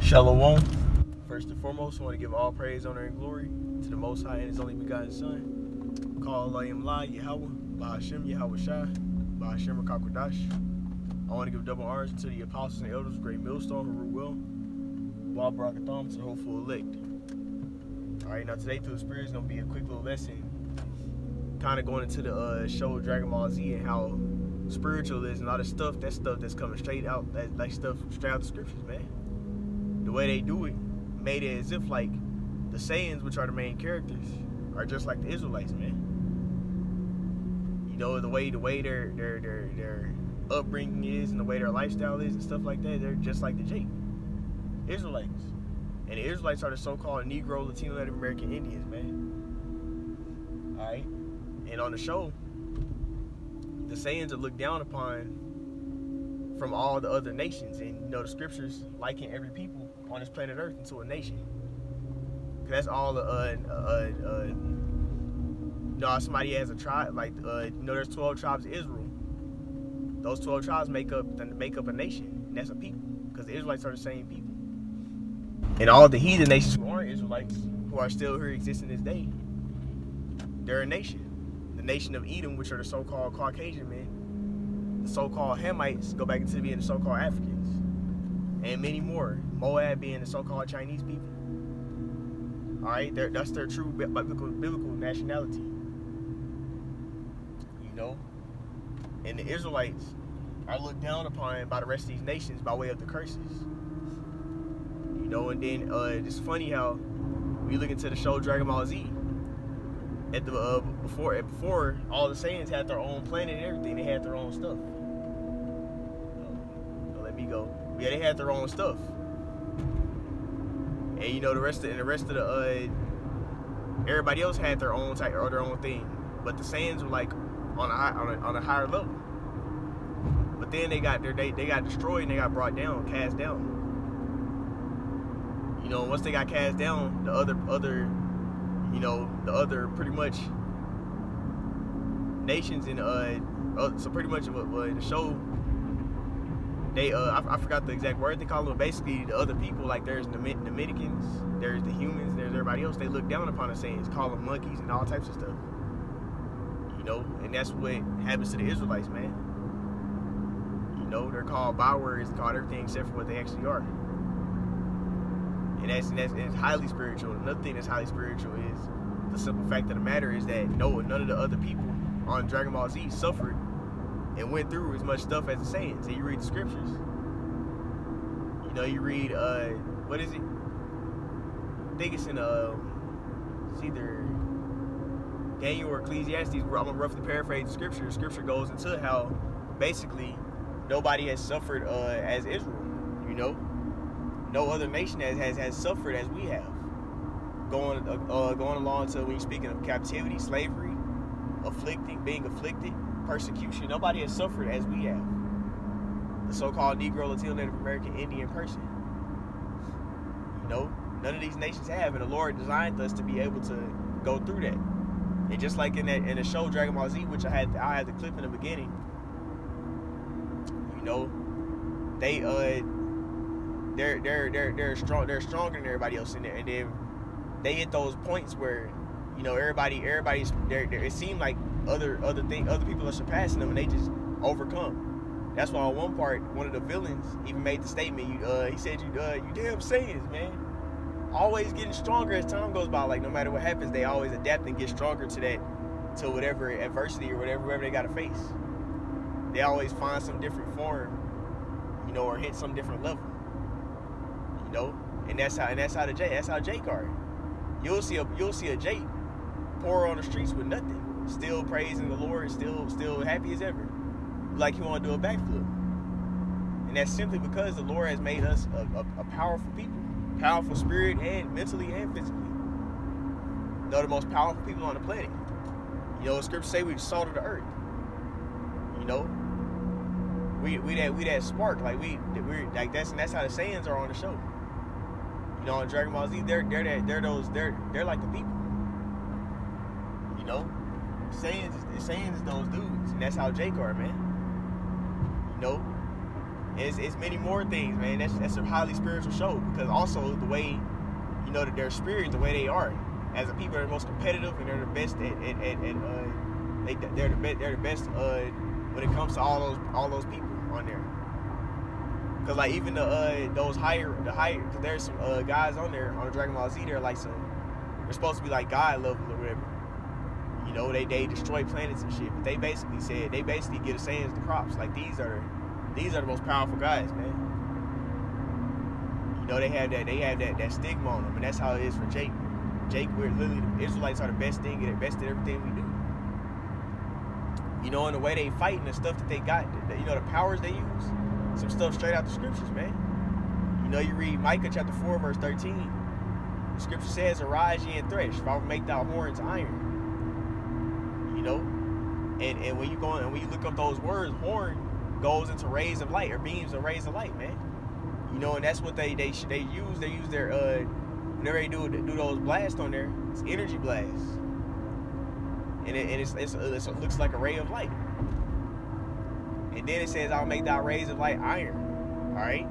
Shalom. First and foremost, I want to give all praise, honor, and glory to the Most High and His only begotten Son. Call Elohim La, Yahweh, Bahashem, Yahweh Shai, Bahashem, Rakakwadash. I want to give double honors to the apostles and elders of Great Millstone, who rule well, Wal Barakatham, to the hopeful elect. Alright, now today through the Spirit is going to be a quick little lesson, kind of going into the show Dragon Ball Z and how spiritual is and all this stuff. That stuff that's coming straight out, that like stuff straight out the scriptures, man. The way they do it made it as if like the Saiyans, which are the main characters, are just like the Israelites, man. You know, the way their upbringing is and the way their lifestyle is and stuff like that, they're just like the Jake Israelites. And the Israelites are the so-called Negro, Latino, Native American Indians, man. Alright? And on the show, the Saiyans are looked down upon from all the other nations. And you know, the scriptures liken every people on this planet Earth into a nation. Cause that's all somebody has a tribe, like there's 12 tribes of Israel. Those 12 tribes make up a nation, and that's a people. Because the Israelites are the same people. And all the heathen nations who aren't Israelites, who are still here existing this day, they're a nation. The nation of Edom, which are the so-called Caucasian men, the so-called Hamites go back into being the so-called Africans, and many more. Moab being the so-called Chinese people. All right, that's their true biblical nationality. You know, and the Israelites are looked down upon by the rest of these nations by way of the curses. You know, and then it's funny how we look into the show Dragon Ball Z. At the before all the Saiyans had their own planet and everything, they had their own stuff. Let me go. Yeah, they had their own stuff. And you know, the rest of the everybody else had their own type or their own thing, but the Saiyans were like on a higher level. But then they got destroyed and they got brought down, cast down. You know, once they got cast down, the other pretty much nations in so pretty much in the show, they I forgot the exact word they call them, but basically the other people, like there's the Dominicans, there's the humans, there's everybody else, they look down upon the Saiyans, call them monkeys and all types of stuff. You know, and that's what happens to the Israelites, man. You know, they're called bywords, called everything except for what they actually are. And it's highly spiritual. Another thing that's highly spiritual is the simple fact of the matter is that none of the other people on Dragon Ball Z suffered and went through as much stuff as the Saiyans. And you read the scriptures. You know, you read what is it? I think it's in it's either Daniel or Ecclesiastes. I'm gonna roughly paraphrase the scripture. The scripture goes into how basically nobody has suffered as Israel. You know, no other nation has suffered as we have. Going along to when you're speaking of captivity, slavery, being afflicted, persecution. Nobody has suffered as we have. The so-called Negro, Latino, Native American, Indian person. You know, none of these nations have, and the Lord designed us to be able to go through that. And just like in the show Dragon Ball Z, which I had the clip in the beginning. You know, they're stronger than everybody else in there, and then they hit those points where, you know, everybody's there. It seemed like other people are surpassing them, and they just overcome. That's why on one part, one of the villains even made the statement. He said, "You damn Saiyans, man, always getting stronger as time goes by. Like no matter what happens, they always adapt and get stronger to whatever adversity or whatever they got to face. They always find some different form, you know, or hit some different level, you know. And that's how Jake are. You'll see a Jake poor on the streets with nothing, still praising the Lord, still happy as ever, like he want to do a backflip. And that's simply because the Lord has made us a powerful people, powerful spirit and mentally and physically. They're the most powerful people on the planet. You know, the scriptures say we're the salt of the earth. You know, we that spark, like we're like that's how the Saiyans are on the show. You know, on Dragon Ball Z, they're like the people. You know, Saiyans is those dudes, and that's how Jake are, man. You know, It's many more things, man. That's a highly spiritual show, because also the way, that their spirit, the way they are as a people, they're the most competitive, and they're the best they're the best when it comes to all those people on there. Cause like even those higher, cause there's some guys on there on the Dragon Ball Z. They're like they're supposed to be like God level or whatever. They destroy planets and shit. But they basically get the Saiyans the crops. Like these are the most powerful guys, man. They have that stigma on them, and that's how it is for Jake. We're literally, the Israelites are the best at everything we do. And the way they fight and the stuff that they got, the powers they use, some stuff straight out the scriptures, man. You read Micah chapter 4, verse 13. The scripture says, "Arise ye and thresh, for I will make thy horns iron." And when you look up those words, horn goes into rays of light, or beams of rays of light, man. And that's what they use. They use their whenever they do those blasts on there, it's energy blasts, and it looks like a ray of light. And then it says, "I'll make thy rays of light iron." All right,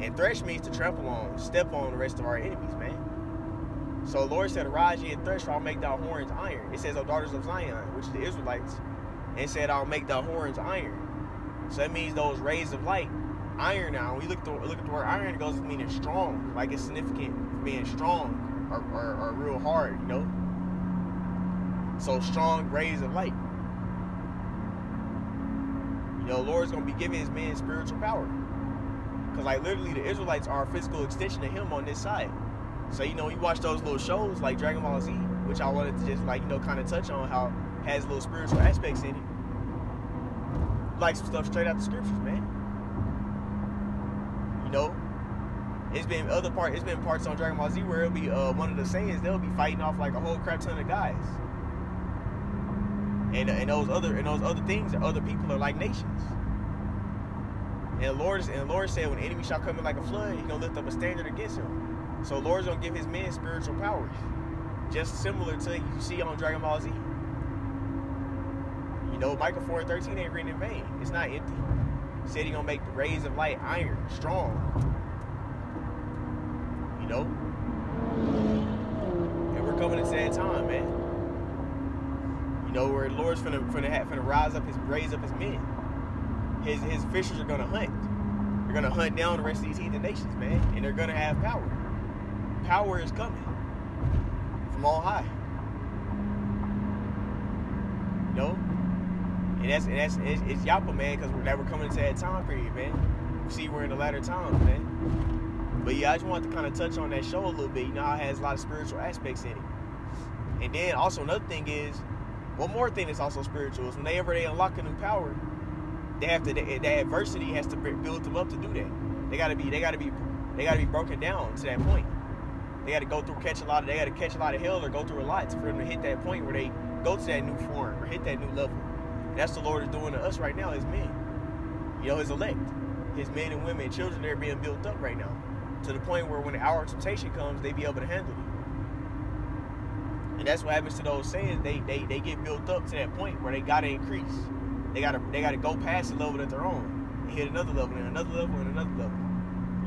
and thresh means to trample on, step on the rest of our enemies, man. So the Lord said, "Arise ye and thresh, for I'll make thy horns iron." It says, "O daughters of Zion," which is the Israelites, and it said, "I'll make thy horns iron." So that means those rays of light, iron. Now, when we look at the word iron, it goes meaning strong, like it's significant for being strong or real hard, So strong rays of light. The Lord's gonna be giving His men spiritual power, because like literally the Israelites are a physical extension of Him on this side. So you watch those little shows like Dragon Ball Z, which I wanted to just kind of touch on how it has little spiritual aspects in it, like some stuff straight out the scriptures, man. It's been parts on Dragon Ball Z where it'll be one of the Saiyans, they'll be fighting off like a whole crap ton of guys, and those other things, other people are like nations. And the Lord said, when the enemy shall come in like a flood, He's gonna lift up a standard against him. So the Lord's gonna give His men spiritual powers, just similar to you see on Dragon Ball Z. Micah 4:13 ain't written in vain. It's not empty. He said He's gonna make the rays of light iron, strong. And we're coming into that time, man. Where the Lord's finna raise up His men. His officials are gonna hunt. They're gonna hunt down the rest of these heathen nations, man, and they're gonna have power. Power is coming from on high. And it's Yapa, man, because we're coming into that time period, man. You see, we're in the latter times, man. But yeah, I just wanted to kind of touch on that show a little bit. How it has a lot of spiritual aspects in it. And then also another thing is, one more thing that's also spiritual is whenever they unlock a new power, that adversity has to build them up to do that. They gotta be broken down to that point. They gotta catch a lot of hell, or go through a lot for them to hit that point where they go to that new form or hit that new level. And that's the Lord is doing to us right now, His men. His elect, His men and women, children, they're being built up right now, to the point where when the hour of temptation comes, they be able to handle it. And that's what happens to those Saiyans. They get built up to that point where they gotta increase. They gotta go past the level that they're on and hit another level and another level and another level.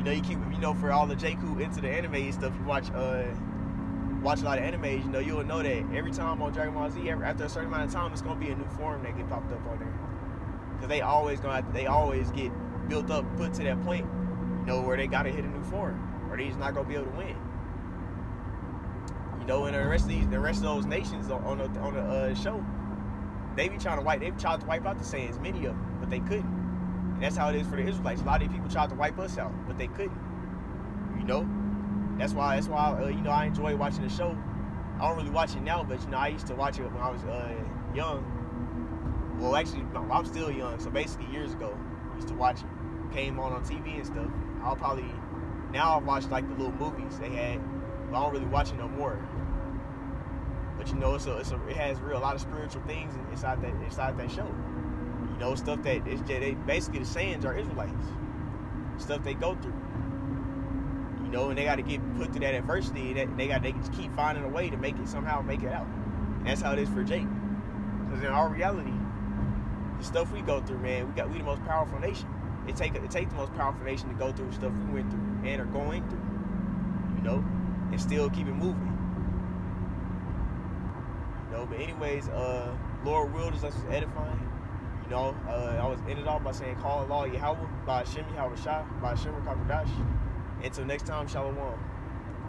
You keep for all the Jakku into the anime stuff, you watch a lot of animes, you'll know that every time on Dragon Ball Z, after a certain amount of time, it's gonna be a new form that get popped up on there. Because they always get built up, put to that point, where they gotta hit a new form, or they're just not gonna be able to win. And the rest of those nations on the show, they tried to wipe out the Saiyans, many of them, but they couldn't. And that's how it is for the Israelites. A lot of these people tried to wipe us out, but they couldn't. That's why I enjoy watching the show. I don't really watch it now, but I used to watch it when I was young. Well, actually, no, I'm still young, so basically years ago, I used to watch it. Came on TV and stuff. Now I've watched like the little movies they had, but I don't really watch it no more. But it has a lot of spiritual things inside that show. Stuff that basically the Saiyans are Israelites. Stuff they go through. And they got to get put through that adversity. They just keep finding a way to somehow make it out. And that's how it is for Jake. Because in our reality, the stuff we go through, man, we the most powerful nation. it take the most powerful nation to go through stuff we went through and are going through, you know, and still keep it moving. You know, but anyways, Lord Wilders, us was edifying. You know, I was ended off by saying, call Allah Yahweh, by Hashem Yahweh Shah, by Hashem Rakakadash. Until next time, Shalom.